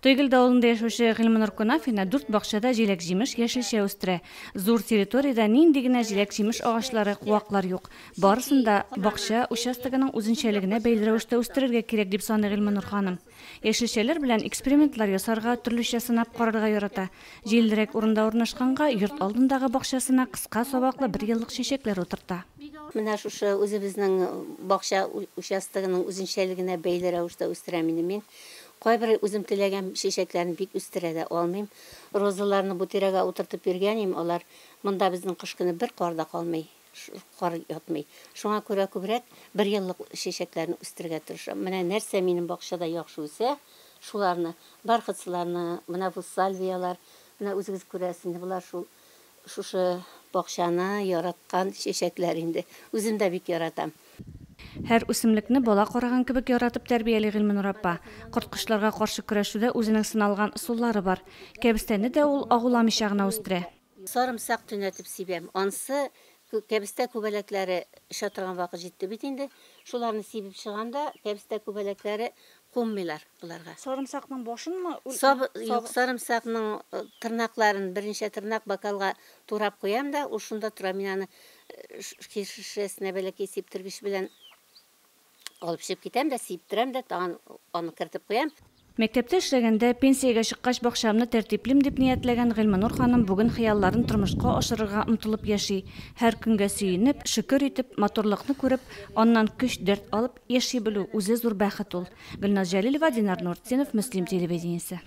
Тойгілді ауылында яшошы Ғилманур Конафина 4 бақшада желек жеміш яшілше өстірі. Зур территорияда ниндегіне желек жеміш ағашлары қуақлар yok. Барысында бақша участогының үзіншелігіне бейлері өшті өстірерге керек деп саны Ғилманур ханым. Яшілшелер білән экспериментлар ясарға түрліше сынап қарарға ярата. Желдірек орында орнашқанға йорт алдындағы бақшасына қысқа собақлы 1 yıllık шешеклер отырта. Мына шушы өзебезнең бакча участогының үзенчәлегенә бәйле рәвештә үстерәм инде мин. Кайбер үзем теләгән чәчәкләрне бик үстерә дә алмыйм. Розаларны бу тирәгә утыртып биргәнем, алар монда безнең кыш көне бер карда калмый, кар ятмый. Шуңа күрә күбрәк 1 yıllık чәчәкләрне үстергә тырышам. Менә нәрсә минем бакчада яхшы үсә, шуларны, бархатсыларны, менә бу сальвиялар, менә үзегез күрәсез, булар шушы бакчаны яраткан чәчәкләр инде. Үзем дә бик яратам. Һәр үсемлекне бала караган кебек яратып тәрбияли Ғилманур апа. Корткышларга каршы көрәшүдә үзенең сыналган усуллары бар. Кәбестәне дә ул агула мишагына үстерә. Сарымсак түнәтеп сибәм. Ансы кәбестә күбәләкләре эшә торган вакыт җитте бит инде. Шуларны сибеп чыганда кәбестә күбәләкләре куммыйлар буларга. Сарымсакның башынмы? Юк, сарымсакның тырнакларын беренче тырнак бакалга турап куям да, ул шунда тора. Мин аны шешәсенә бәләкәй сиптергеч белән алып чыгып китәм дә, сиптерәм дә, тагын аны кертеп куям. Мәктәптә эшләгәндә пенсиягә чыккач бакчамны тәртиплем дип ниятләгән Ғилманур ханым бүген хыялларын тормышка ашырырга омтылып яши. Һәр көнгә сөенеп, шөкер итеп, моторлыкны күреп, аннан көч дәрт алып яши белү үзе зур бәхет ул. Гөлназ Җәлилова, Динар Нуртдинов, Мөслим телевидениесе.